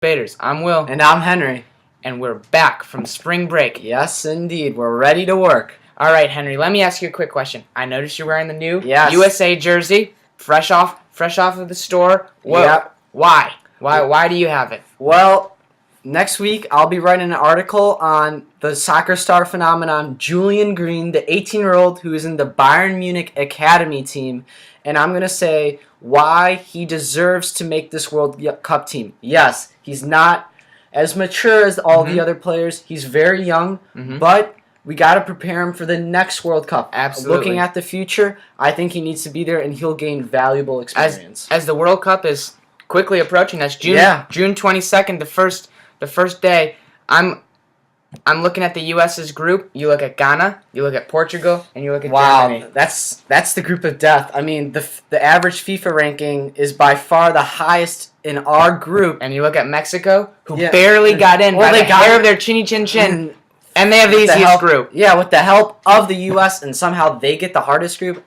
Baders. I'm Will. And I'm Henry. And we're back from spring break. Yes, indeed. We're ready to work. All right, Henry, let me ask you a quick question. I noticed you're wearing the new Yes. USA jersey, fresh off of the store. Whoa. Yep. Why? Why do you have it? Well, next week I'll be writing an article on the soccer star phenomenon Julian Green, the 18-year-old who is in the Bayern Munich Academy team. And I'm going to say why he deserves to make this World Cup team. Yes, he's not as mature as all the other players. He's very young, but we got to prepare him for the next World Cup. Absolutely. Looking at the future, I think he needs to be there, and he'll gain valuable experience. As the World Cup is quickly approaching us, June 22nd, the first day, I'm looking at the U.S.'s group. You look at Ghana, you look at Portugal, and you look at Germany. That's the group of death. I mean, the average FIFA ranking is by far the highest in our group. And you look at Mexico, who barely got in by the hair of their chinny chin chin, and they have the easiest group. Yeah, with the help of the U.S., and somehow they get the hardest group.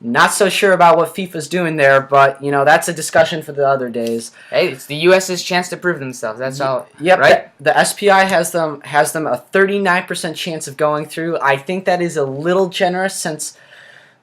Not so sure about what FIFA's doing there, but that's a discussion for the other days. Hey, it's the U.S.'s chance to prove themselves. That's all. Yep, right? The SPI has them a 39% chance of going through. I think that is a little generous since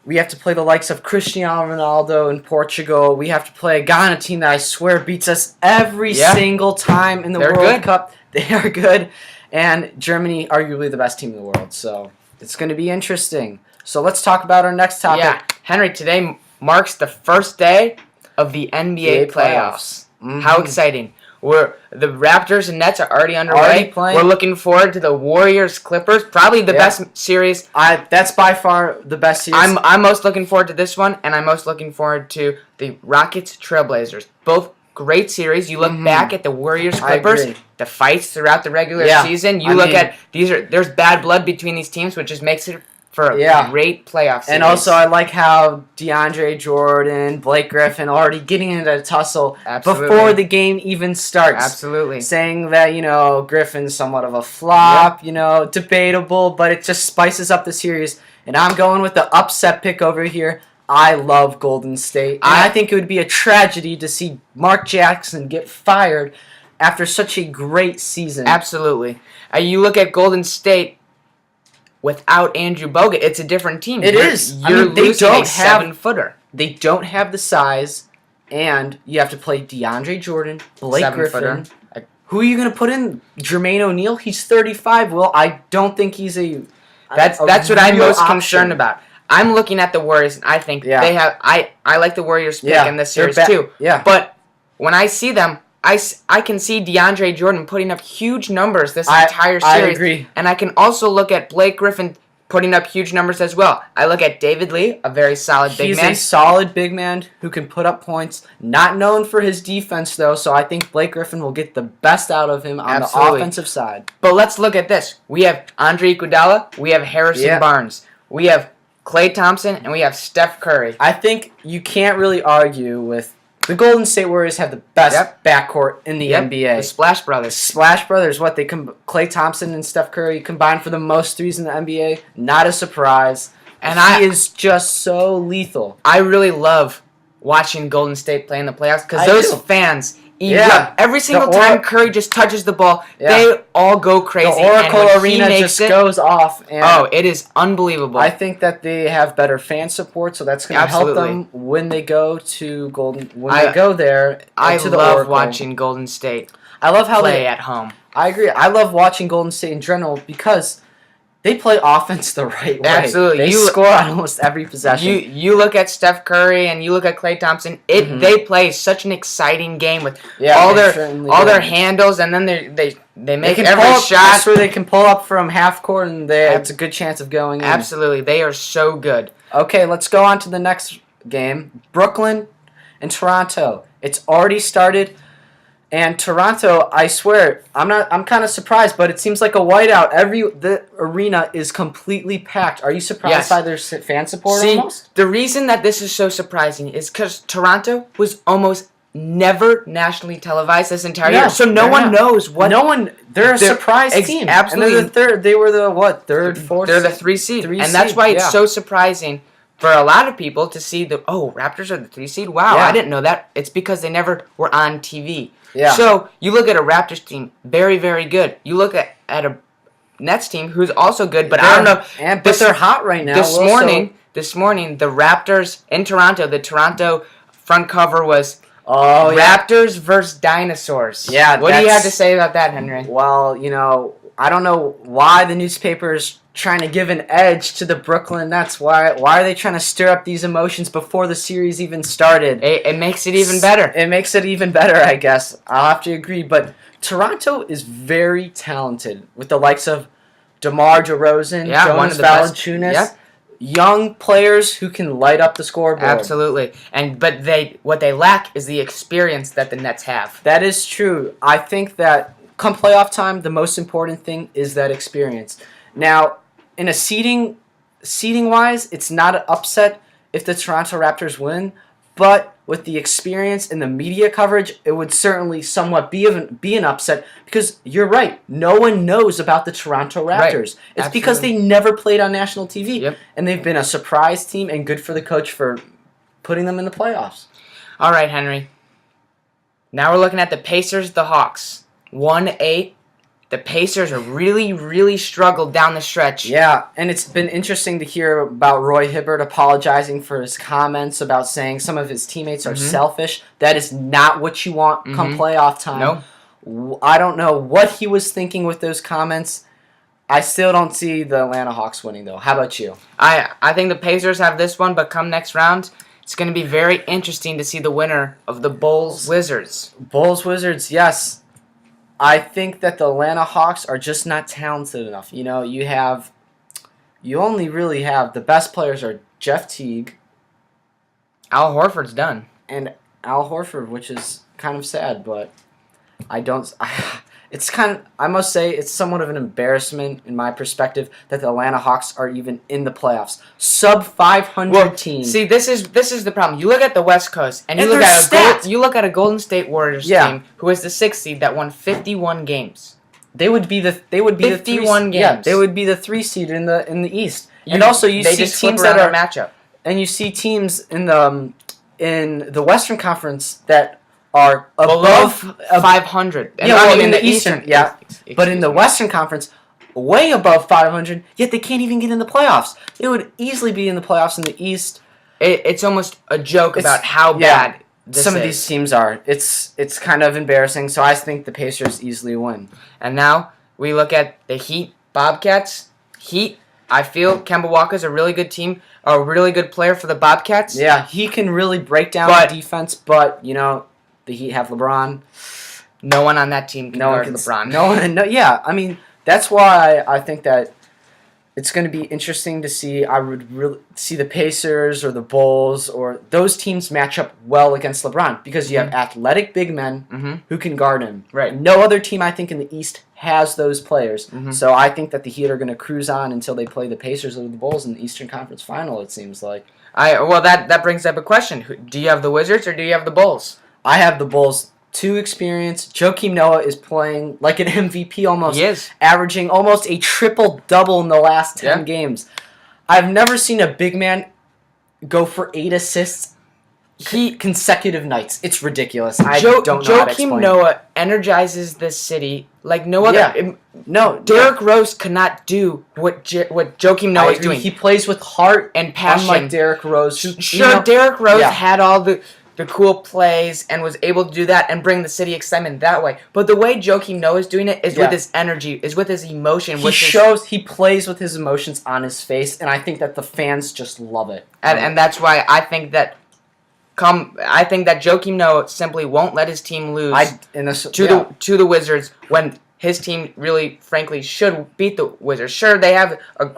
we have to play the likes of Cristiano Ronaldo in Portugal. We have to play a Ghana team that I swear beats us every single time in the World Cup. They are good. And Germany, arguably the best team in the world. So it's going to be interesting. So let's talk about our next topic. Yeah, Henry, today marks the first day of the NBA playoffs. How exciting. The Raptors and Nets are already underway. We're looking forward to the Warriors-Clippers, probably the best series. That's by far the best series. I'm most looking forward to this one, and I'm most looking forward to the Rockets-Trailblazers. Both great series. You look back at the Warriors-Clippers, the fights throughout the regular season. You look at there's bad blood between these teams, which just makes it for a great playoff series. And also, I like how DeAndre Jordan, Blake Griffin already getting into a tussle before the game even starts. Absolutely. Saying that, Griffin's somewhat of a flop, debatable, but it just spices up the series. And I'm going with the upset pick over here. I love Golden State. And I think it would be a tragedy to see Mark Jackson get fired after such a great season. Absolutely. You look at Golden State. Without Andrew Bogut, it's a different team. It is. You're losing a 7-footer. They don't have the size, and you have to play DeAndre Jordan, Blake Griffin. Who are you going to put in? Jermaine O'Neal? He's 35. Well, I don't think he's a That's what I'm most concerned about. I'm looking at the Warriors, and I think they have. I like the Warriors pick in this series too. Yeah. But when I see them, I can see DeAndre Jordan putting up huge numbers this entire series. I agree. And I can also look at Blake Griffin putting up huge numbers as well. I look at David Lee, a very solid big man. He's a solid big man who can put up points. Not known for his defense, though, so I think Blake Griffin will get the best out of him on the offensive side. But let's look at this. We have Andre Iguodala. We have Harrison Barnes. We have Klay Thompson, and we have Steph Curry. I think you can't really argue with the Golden State Warriors have the best backcourt in the NBA. The Splash Brothers. Splash Brothers, Klay Thompson and Steph Curry combined for the most threes in the NBA. Not a surprise. And he is just so lethal. I really love watching Golden State play in the playoffs because those fans erupt. Every single time Curry just touches the ball, they all go crazy. The Oracle Arena just goes off. And it is unbelievable. I think that they have better fan support, so that's going to help them when they go to they go there. I love watching Golden State. I love how play at home. I agree. I love watching Golden State in general because they play offense the right way. Absolutely. They score on almost every possession. You look at Steph Curry and you look at Klay Thompson. They play such an exciting game with all their handles, and then they make every shot. That's where they can pull up from half court, and it's a good chance of going in. Absolutely. They are so good. Okay, let's go on to the next game. Brooklyn and Toronto. It's already started. And Toronto, I swear, I'm kind of surprised, but it seems like a whiteout. The arena is completely packed. Are you surprised by their fan support almost? The reason that this is so surprising is because Toronto was almost never nationally televised this entire year. So no one knows what. They're a surprise team. Absolutely. And they were the third, fourth? They're the 3 seed. And that's why it's so surprising for a lot of people to see Raptors are the 3 seed. Wow, Yeah. I didn't know that. It's because they never were on TV. Yeah. So you look at a Raptors team, very, very good. You look at a Nets team who's also good, but I don't know. But they're hot right now. This morning, the Raptors in Toronto, the Toronto front cover was Raptors versus Dinosaurs. Yeah. What do you have to say about that, Henry? Well, I don't know why the newspaper's trying to give an edge to the Brooklyn Nets. Why are they trying to stir up these emotions before the series even started? It makes it even better. It makes it even better, I guess. I'll have to agree. But Toronto is very talented with the likes of DeMar DeRozan, Jonas Valanciunas. Yep. Young players who can light up the scoreboard. Absolutely. But what they lack is the experience that the Nets have. That is true. I think that come playoff time, the most important thing is that experience. Now, in a seeding wise, it's not an upset if the Toronto Raptors win, but with the experience and the media coverage, it would certainly somewhat be an upset because you're right. No one knows about the Toronto Raptors. Right. It's Absolutely. because they never played on national TV. Yep. And they've been a surprise team and good for the coach for putting them in the playoffs. All right, Henry. Now we're looking at the Pacers, the Hawks. 1-8. The Pacers are really, really struggled down the stretch. Yeah, and it's been interesting to hear about Roy Hibbert apologizing for his comments about saying some of his teammates are selfish. That is not what you want come playoff time. No. I don't know what he was thinking with those comments. I still don't see the Atlanta Hawks winning, though. How about you? I think the Pacers have this one, but come next round, it's going to be very interesting to see the winner of the Bulls-Wizards. Bulls-Wizards, yes. I think that the Atlanta Hawks are just not talented enough. You only really have the best players are Jeff Teague. Al Horford's done. And Al Horford, which is kind of sad, but I must say it's somewhat of an embarrassment in my perspective that the Atlanta Hawks are even in the playoffs. Sub 500 team. See, this is the problem. You look at the West Coast and you look at a Golden State Warriors team who is the 6th seed that won 51 games. They would be the 51 games. Yeah, they would be the 3 seed in the East. And also you see teams that are matchup. And you see teams in the Western Conference that are above 500. In the Eastern, but in the Western Conference, way above 500. Yet they can't even get in the playoffs. They would easily be in the playoffs in the East. It's almost a joke about how bad some of these teams are. It's kind of embarrassing. So I think the Pacers easily win. And now we look at the Heat Bobcats. Heat. I feel Kemba Walker's a really good team, a really good player for the Bobcats. Yeah, he can really break down the defense, but the Heat have LeBron. No one on that team can guard LeBron. Yeah, I mean, that's why I think that it's going to be interesting to see. I would really see the Pacers or the Bulls or those teams match up well against LeBron because you have athletic big men who can guard him. Right. No other team, I think, in the East has those players. So I think that the Heat are going to cruise on until they play the Pacers or the Bulls in the Eastern Conference Final, it seems like. That brings up a question. Do you have the Wizards or do you have the Bulls? I have the Bulls. 2 experience. Joakim Noah is playing like an MVP almost. He is. Averaging almost a triple-double in the last 10 games. I've never seen a big man go for 8 assists consecutive nights. It's ridiculous. I don't know how to explain. Joakim Noah energizes this city like no other. Derrick Rose cannot do what Joakim Noah is doing. He plays with heart and passion. Unlike Derrick Rose. Sure, Derrick Rose had all the cool plays and was able to do that and bring the city excitement that way. But the way Joakim Noah is doing it is with his energy, is with his emotion. He plays with his emotions on his face, and I think that the fans just love it. And that's why I think that Joakim Noah simply won't let his team lose to the Wizards when his team really, frankly, should beat the Wizards. Sure, they have a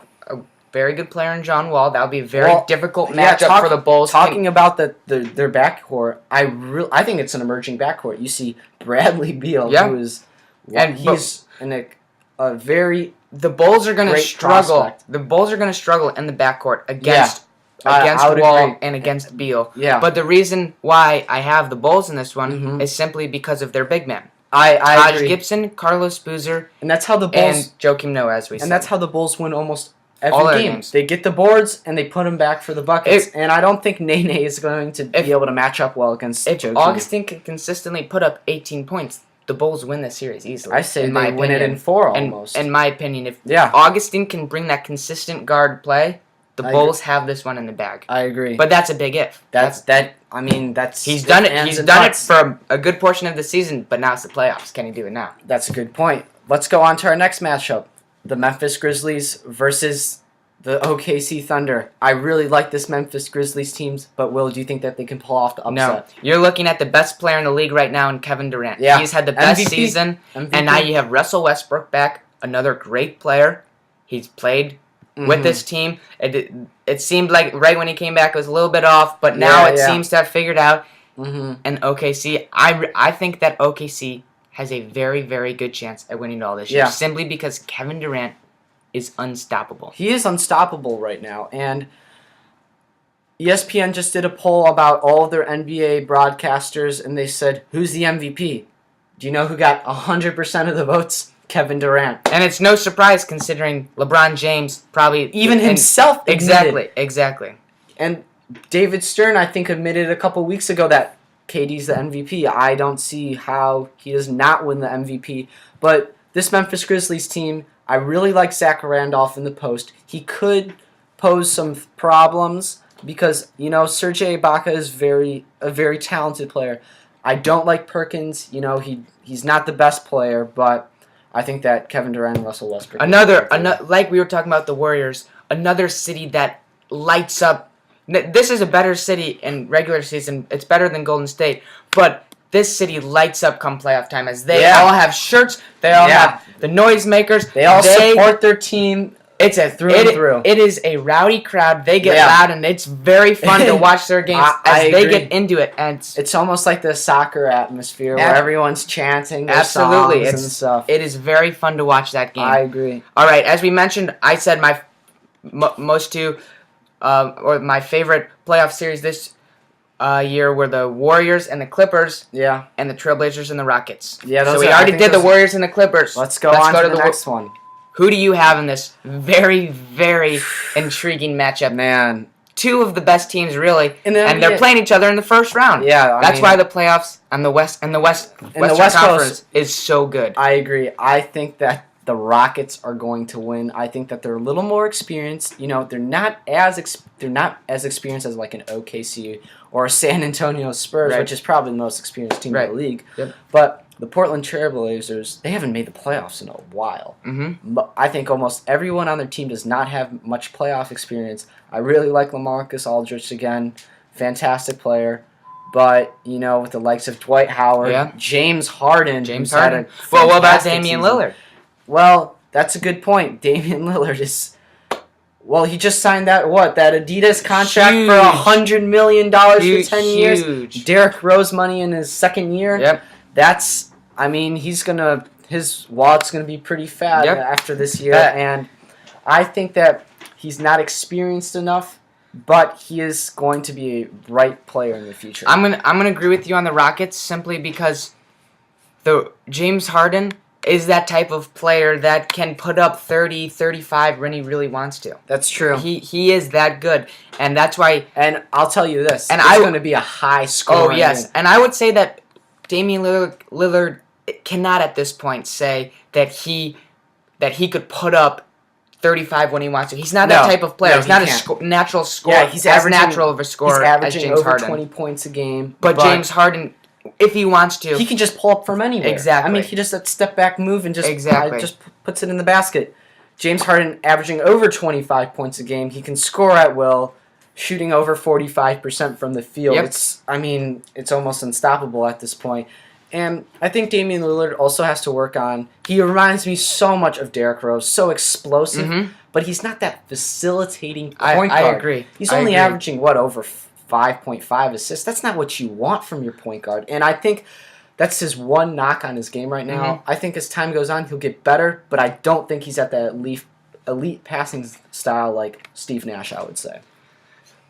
very good player in John Wall. That would be a very difficult matchup for the Bulls. Talking about their backcourt, I think it's an emerging backcourt. You see Bradley Beal, who is he's a very the Bulls are going to struggle. Prospect. The Bulls are going to struggle in the backcourt against Wall and against Beal. Yeah. But the reason why I have the Bulls in this one is simply because of their big men. I agree. Gibson, Carlos Boozer, and that's how the Bulls and Joakim Noah, as we said. And that's how the Bulls win almost every their game. games. They get the boards and they put them back for the buckets. And I don't think Nene is going to be able to match up well against Joe. If Augustine can consistently put up 18 points, the Bulls win this series easily. I say they win it in 4 almost. In my opinion, if Augustine can bring that consistent guard play, the Bulls have this one in the bag. I agree. But that's a big if. He's done it. He's done it for a good portion of the season, but now it's the playoffs. Can he do it now? That's a good point. Let's go on to our next matchup. The Memphis Grizzlies versus the OKC Thunder. I really like this Memphis Grizzlies team, but Will, do you think that they can pull off the upset? No. You're looking at the best player in the league right now in Kevin Durant. Yeah. He's had the best MVP. season, MVP. and now you have Russell Westbrook back, another great player. He's played with this team. It seemed like right when he came back it was a little bit off, but now it seems to have figured out. And OKC, I think that OKC has a very, very good chance at winning all this year, simply because Kevin Durant is unstoppable. He is unstoppable right now, and ESPN just did a poll about all of their NBA broadcasters, and they said, who's the MVP? Do you know who got 100% of the votes? Kevin Durant. And it's no surprise considering LeBron James probably... Even himself admitted. Exactly. And David Stern, I think, admitted a couple weeks ago that KD's the MVP. I don't see how he does not win the MVP. But this Memphis Grizzlies team, I really like Zach Randolph in the post. He could pose some problems because, Serge Ibaka is a very talented player. I don't like Perkins. He's not the best player, but I think that Kevin Durant and Russell Westbrook. Another, like we were talking about the Warriors, another city that lights up. This is a better city in regular season. It's better than Golden State, but this city lights up come playoff time as they all have shirts. They all have the noisemakers. They all support their team. It's through and through. It is a rowdy crowd. They get loud, and it's very fun to watch their games as they get into it. And it's almost like the soccer atmosphere where everyone's chanting their songs and stuff. It is very fun to watch that game. I agree. All right, as we mentioned, I said my my favorite playoff series this year were the Warriors and the Clippers. Yeah. And the Trailblazers and the Rockets. Yeah. So we already did the Warriors and the Clippers. Let's go on to the next one. Who do you have in this very, very intriguing matchup? Man. 2 of the best teams, really, and they're playing each other in the first round. Yeah, that's why the playoffs and the Western Conference is so good. I agree. I think that the Rockets are going to win. I think that they're a little more experienced. They're not as experienced as like an OKC or a San Antonio Spurs, which is probably the most experienced team in the league. Yep. But the Portland Trailblazers, they haven't made the playoffs in a while. But I think almost everyone on their team does not have much playoff experience. I really like LaMarcus Aldridge again. Fantastic player. But, with the likes of Dwight Howard, James Harden. Well, what about Damian Lillard? Well, that's a good point. Damian Lillard is... Well, he just signed that Adidas contract for $100 million for 10 years. Derrick Rose money in his second year. Yep. His wallet's gonna be pretty fat after this year, and I think that he's not experienced enough, but he is going to be a right player in the future. I'm gonna agree with you on the Rockets simply because the James Harden is that type of player that can put up 30, 35 when he really wants to. That's true. He is that good, and that's why. And I'll tell you this, it's going to be a high score. Oh yes, and I would say that Damian Lillard cannot at this point say that he could put up 35 when he wants to. He's not that type of player. He's not a natural scorer. Yeah, he's as natural of a scorer as James over Harden. 20 points a game. But James Harden, if he wants to, he can just pull up from anywhere. Exactly. He just that step back move and just puts it in the basket. James Harden averaging over 25 points a game. He can score at will, shooting over 45% from the field. Yep. It's almost unstoppable at this point. And I think Damian Lillard also has to work on... He reminds me so much of Derrick Rose, so explosive, but he's not that facilitating point guard. I agree. He's only averaging, over 5.5 assists? That's not what you want from your point guard. And I think that's his one knock on his game right now. I think as time goes on, he'll get better, but I don't think he's at that elite passing style like Steve Nash, I would say.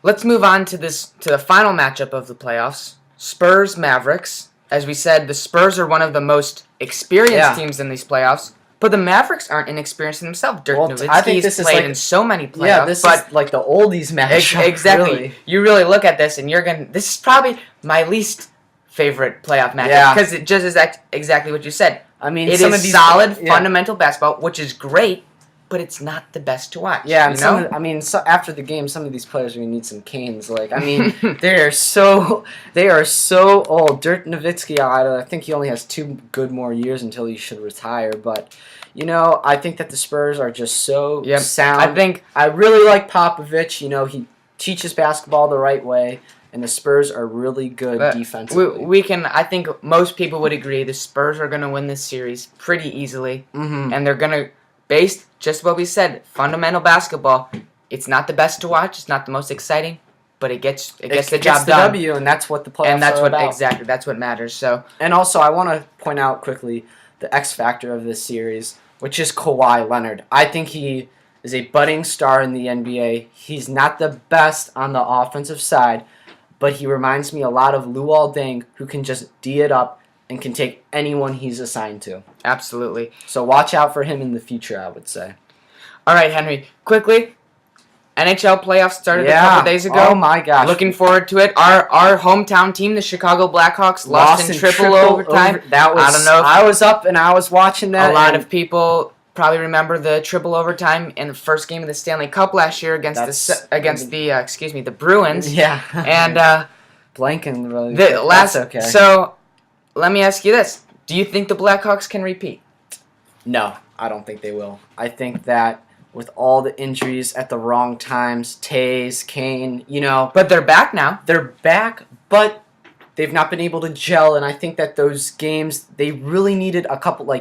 Let's move on to the final matchup of the playoffs. Spurs-Mavericks. As we said, the Spurs are one of the most experienced teams in these playoffs, But the Mavericks aren't inexperienced in themselves. Dirk Nowitzki's played like, in so many playoffs. Yeah, this is like the oldies matchup. Exactly. Really. You really look at this, and this is probably my least favorite playoff matchup because it just is exactly what you said. I mean, it is solid, fundamental basketball, which is great, but it's not the best to watch. Yeah, and after the game, some of these players are gonna need some canes. Like, I mean, they are so old. Dirk Nowitzki, I think he only has 2 good more years until he should retire. But I think that the Spurs are just so sound. I really like Popovich. He teaches basketball the right way. And the Spurs are really good defensively. I think most people would agree the Spurs are going to win this series pretty easily. Mm-hmm. And they're going to, based just what we said, fundamental basketball. It's not the best to watch. It's not the most exciting. But it gets the job done. W, and that's what the playoffs are about. Exactly. That's what matters. So. And also, I want to point out quickly the X factor of this series, which is Kawhi Leonard. I think he is a budding star in the NBA. He's not the best on the offensive side, but he reminds me a lot of Luol Deng, who can just D it up and can take anyone he's assigned to. Absolutely. So watch out for him in the future, I would say. All right, Henry. Quickly, NHL playoffs started a couple days ago. Oh, my gosh. Looking forward to it. Our hometown team, the Chicago Blackhawks, lost in triple overtime. I was up and I was watching that. A lot of people probably remember the triple overtime in the first game of the Stanley Cup last year against the Bruins. Yeah. And blanking really. That's okay. So let me ask you this: do you think the Blackhawks can repeat? No, I don't think they will. I think that with all the injuries at the wrong times, Taves, Kane, But they're back now. They're back, but they've not been able to gel, and I think that those games they really needed a couple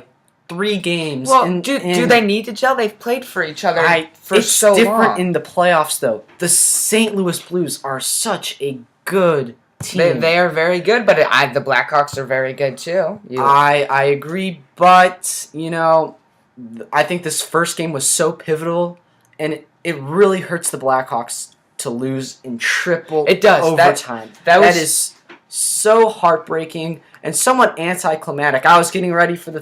3 games. Well, do they need to gel? They've played for each other for so long. It's different in the playoffs, though. The St. Louis Blues are such a good team. They are very good, but the Blackhawks are very good, too. I agree, but, I think this first game was so pivotal, and it really hurts the Blackhawks to lose in triple overtime. That is so heartbreaking and somewhat anticlimactic. I was getting ready for the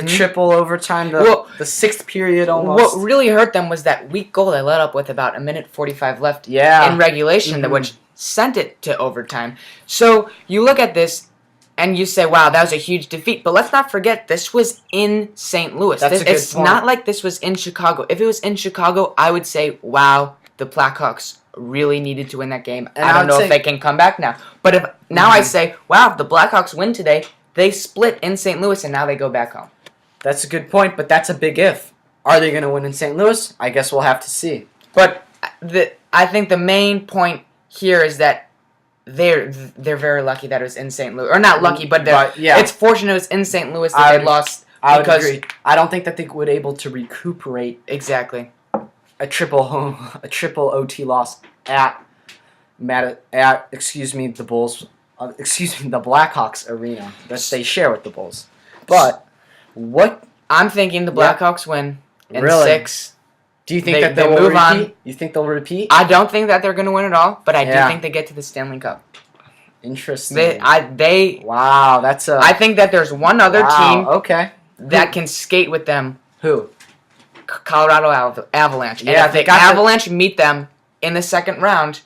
triple overtime, the 6th period almost. What really hurt them was that weak goal they let up with about 1:45 left in regulation, which sent it to overtime. So you look at this and you say, wow, that was a huge defeat. But let's not forget, this was in St. Louis. It's not like this was in Chicago. If it was in Chicago, I would say, wow, the Blackhawks really needed to win that game. And I don't know if they can come back now. But if now I say, wow, if the Blackhawks win today, they split in St. Louis and now they go back home. That's a good point, but that's a big if. Are they going to win in St. Louis? I guess we'll have to see. But I think the main point here is that they're very lucky that it was in St. Louis. Or not lucky, but it's fortunate it was in St. Louis that they lost. I would agree. I don't think that they would able to recuperate exactly a triple OT loss at the Bulls. The Blackhawks arena that they share with the Bulls. But what I'm thinking the Blackhawks win in 6. Do you think that they will repeat? On. You think they'll repeat? I don't think that they're going to win it all, but I do think they get to the Stanley Cup. Interesting. Wow, that's a. I think that there's one other team that can skate with them. Who? Colorado Avalanche. Yeah, and if the Avalanche meet them in the second round,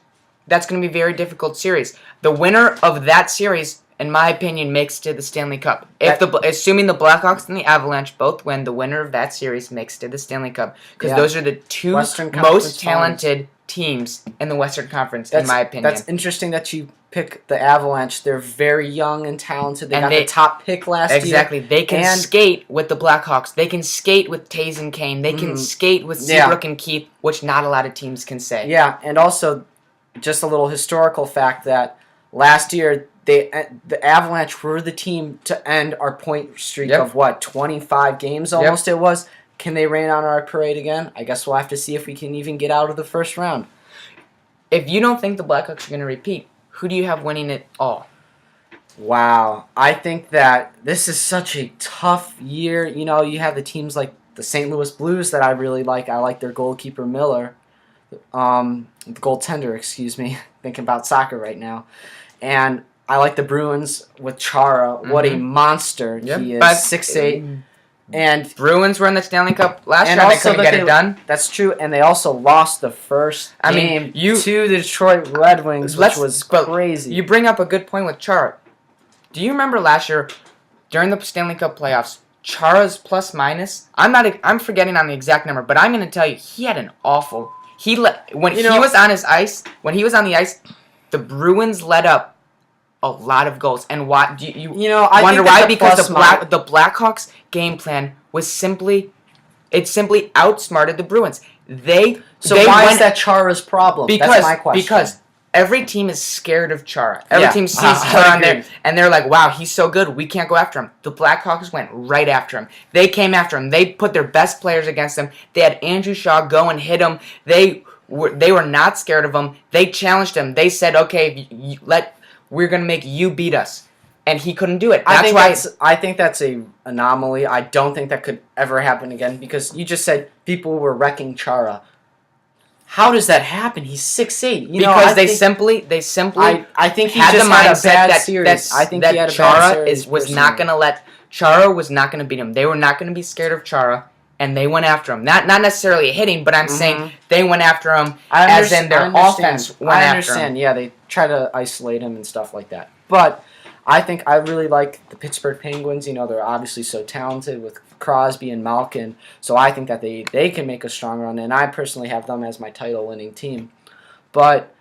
that's going to be a very difficult series. The winner of that series, in my opinion, makes it to the Stanley Cup. Assuming the Blackhawks and the Avalanche both win, the winner of that series makes it to the Stanley Cup. Because those are the 2 most talented teams in the Western Conference, in my opinion. That's interesting that you pick the Avalanche. They're very young and talented. They got the top pick last year. Exactly. They can skate with the Blackhawks. They can skate with Taves and Kane. They can skate with Seabrook and Keith, which not a lot of teams can say. Yeah, and also just a little historical fact that last year the Avalanche were the team to end our point streak of 25 games almost it was. Can they rain on our parade again? I guess we'll have to see if we can even get out of the first round. If you don't think the Blackhawks are going to repeat, who do you have winning it all? Wow. I think that this is such a tough year. You have the teams like the St. Louis Blues that I really like. I like their goalkeeper Miller. The goaltender, excuse me. Thinking about soccer right now. And I like the Bruins with Chara. What a monster he is. 6'8". And Bruins were in the Stanley Cup last year, and and they also couldn't get it done. That's true, and they also lost the first game to the Detroit Red Wings, which was crazy. You bring up a good point with Chara. Do you remember last year during the Stanley Cup playoffs? Chara's plus minus. I'm forgetting on the exact number, but I'm going to tell you he had an awful. When he was on the ice, the Bruins let up a lot of goals. And why? Do you I wonder why? Because the Blackhawks game plan was simply outsmarted the Bruins. Why is that Chara's problem? That's my question. Because every team is scared of Chara. Every team sees Chara on there, and they're like, wow, he's so good, we can't go after him. The Blackhawks went right after him. They came after him. They put their best players against him. They had Andrew Shaw go and hit him. They were not scared of him. They challenged him. They said, okay, we're going to make you beat us. And he couldn't do it. I think that's an anomaly. I don't think that could ever happen again because you just said people were wrecking Chara. How does that happen? He's 6'8". Because they simply. I think he had just the had a mindset bad series. I think he had a bad series. Chara was not going to beat him. They were not going to be scared of Chara, and they went after him. Not necessarily hitting, but I'm saying they went after him as in their offense went after him. I understand. Yeah, they try to isolate him and stuff like that. But I really like the Pittsburgh Penguins. They're obviously so talented with Crosby and Malkin, so I think that they can make a strong run, and I personally have them as my title-winning team. But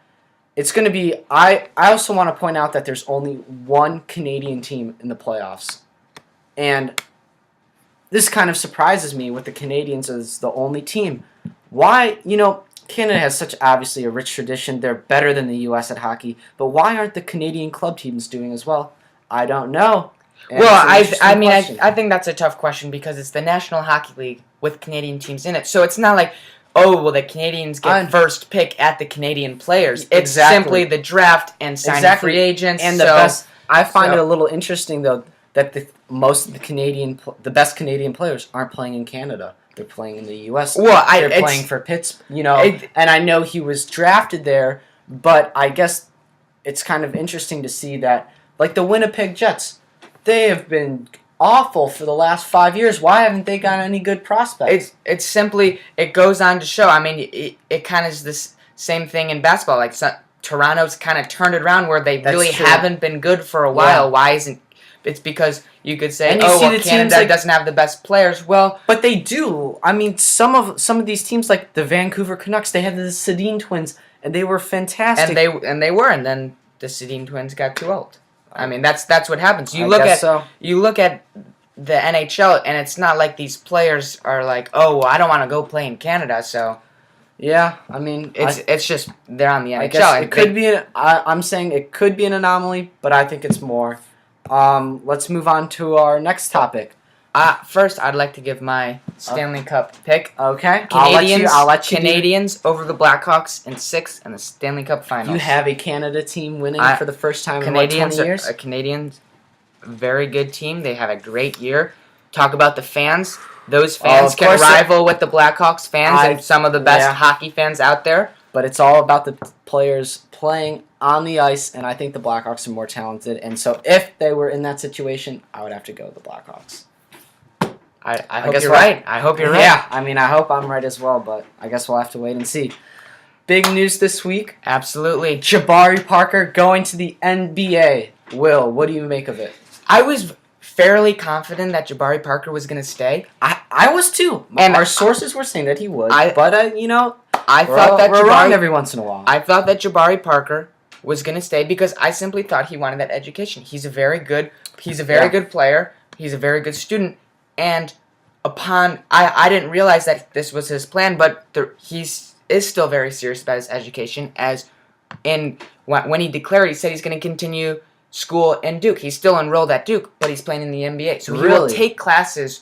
it's going to be. I also want to point out that there's only one Canadian team in the playoffs, and this kind of surprises me with the Canadians as the only team. Why? Canada has such obviously a rich tradition. They're better than the U.S. at hockey, but why aren't the Canadian club teams doing as well? I don't know. I think that's a tough question because it's the National Hockey League with Canadian teams in it. So it's not like, the Canadians get first pick at the Canadian players. It's simply the draft and signing free agents. And I find it a little interesting though that most of the best Canadian players aren't playing in Canada. They're playing in the U.S. They're playing for Pittsburgh. And I know he was drafted there, but I guess it's kind of interesting to see that, like the Winnipeg Jets. They have been awful for the last 5 years. Why haven't they got any good prospects? It's simply, it goes on to show. I mean, it kind of is this same thing in basketball. Like Toronto's kind of turned it around where they haven't been good for a while. Yeah. Why isn't? It's because you could say, Canada doesn't have the best players. Well, but they do. I mean, some of these teams, like the Vancouver Canucks, they had the Sedin twins, and they were fantastic. And then the Sedin twins got too old. I mean, that's what happens. You look at the NHL, and it's not like these players are like, I don't want to go play in Canada. So, yeah, I mean, it's just they're on the NHL. I guess it could be. I'm saying it could be an anomaly, but I think it's more. Let's move on to our next topic. First, I'd like to give my Stanley Cup pick. Okay, I'll let you Canadians over the Blackhawks in 6 in the Stanley Cup Finals. You have a Canada team winning for the first time in 20 years? Canadians, very good team. They have a great year. Talk about the fans. Those fans can rival with the Blackhawks fans and some of the best hockey fans out there. But it's all about the players playing on the ice, and I think the Blackhawks are more talented. And so if they were in that situation, I would have to go with the Blackhawks. I hope you're right. I hope you're right. Yeah, I mean, I hope I'm right as well, but I guess we'll have to wait and see. Big news this week. Absolutely. Jabari Parker going to the NBA. Will, what do you make of it? I was fairly confident that Jabari Parker was going to stay. I was too. And our sources were saying that he would. I thought that we're wrong every once in a while. I thought that Jabari Parker was going to stay because I simply thought he wanted that education. He's a very good good player. He's a very good student. And I didn't realize that this was his plan, but he is still very serious about his education. As when he declared, he said he's going to continue school in Duke. He's still enrolled at Duke, but he's playing in the NBA. So he will take classes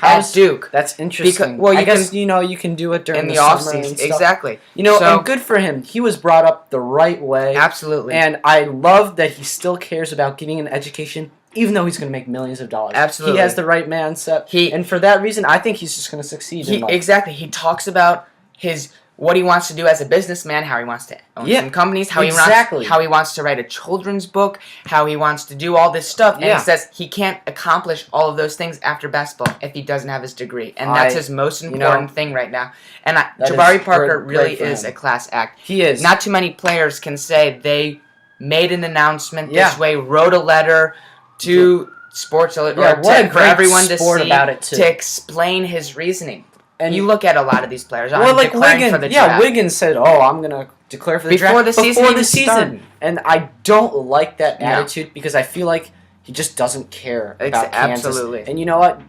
at Duke. That's interesting. Because, I guess you can do it during the off summer season. Exactly. And good for him. He was brought up the right way. Absolutely. And I love that he still cares about getting an education. Even though he's going to make millions of dollars. Absolutely. He has the right mindset. And for that reason, I think he's just going to succeed in life. Exactly. He talks about his what he wants to do as a businessman, how he wants to own some companies, how he wants to write a children's book, how he wants to do all this stuff. And he says he can't accomplish all of those things after basketball if he doesn't have his degree. And that's his most important thing right now. And Jabari Parker really is a class act. He is. Not too many players can say they made an announcement this way, wrote a letter to Sports Illustrated for everyone to see to explain his reasoning. And you look at a lot of these players. Well, like Wiggins said, "Oh, I'm gonna declare for the draft before the season." And I don't like that attitude because I feel like he just doesn't care about Kansas. Absolutely. And you know what?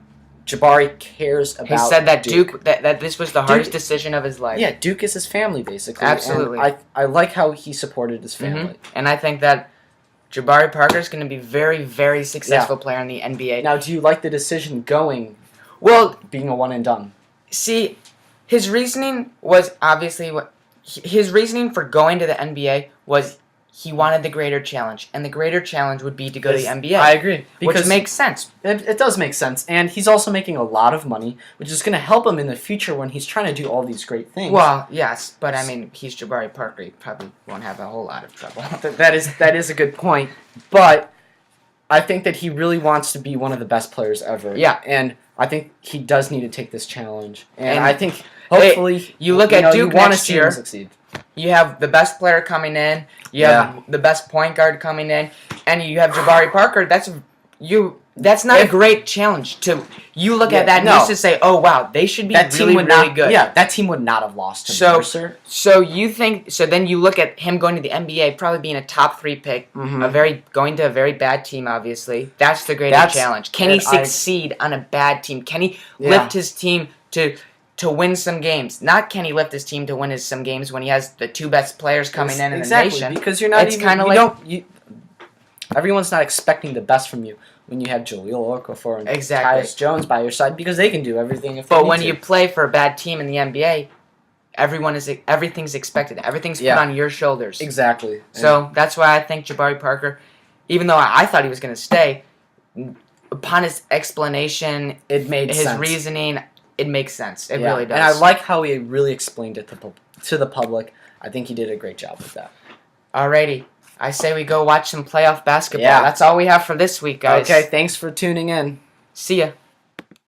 Jabari cares about. He said that Duke that this was the hardest decision of his life. Yeah, Duke is his family basically. Absolutely. And I like how he supported his family. And I think that Jabari Parker is going to be a very, very successful player in the NBA. Now, do you like the decision being a one and done? See, his reasoning was obviously his reasoning for going to the NBA was he wanted the greater challenge, and the greater challenge would be to go to the NBA. I agree, which makes sense. It does make sense, and he's also making a lot of money, which is going to help him in the future when he's trying to do all these great things. Well, yes, but I mean, he's Jabari Parker. He probably won't have a whole lot of trouble. That is a good point, but I think that he really wants to be one of the best players ever. Yeah, and I think he does need to take this challenge, and I think hopefully you look at Duke next year. Succeed. You have the best player coming in. You have the best point guard coming in, and you have Jabari Parker. That's not a great challenge to you look at that and used to say, oh wow, they should be really good. Yeah, that team would not have lost to Mercer. So then you look at him going to the NBA, probably being a top 3 pick, going to a very bad team. Obviously, that's the greatest challenge. Can he succeed on a bad team? Can he lift his team to win some games? Not can he lift his team to win some games when he has the 2 best players coming in the nation? Because you're not everyone's not expecting the best from you when you have Jahlil Okafor and Tyus Jones by your side because they can do everything. But when you play for a bad team in the NBA, everything's expected. Everything's put on your shoulders. Exactly. So that's why I think Jabari Parker, even though I thought he was going to stay, upon his explanation, it made his sense. Reasoning, it makes sense. It really does. And I like how he really explained it to the public. I think he did a great job with that. Alrighty. I say we go watch some playoff basketball. That's all we have for this week, guys. Okay, thanks for tuning in. See ya.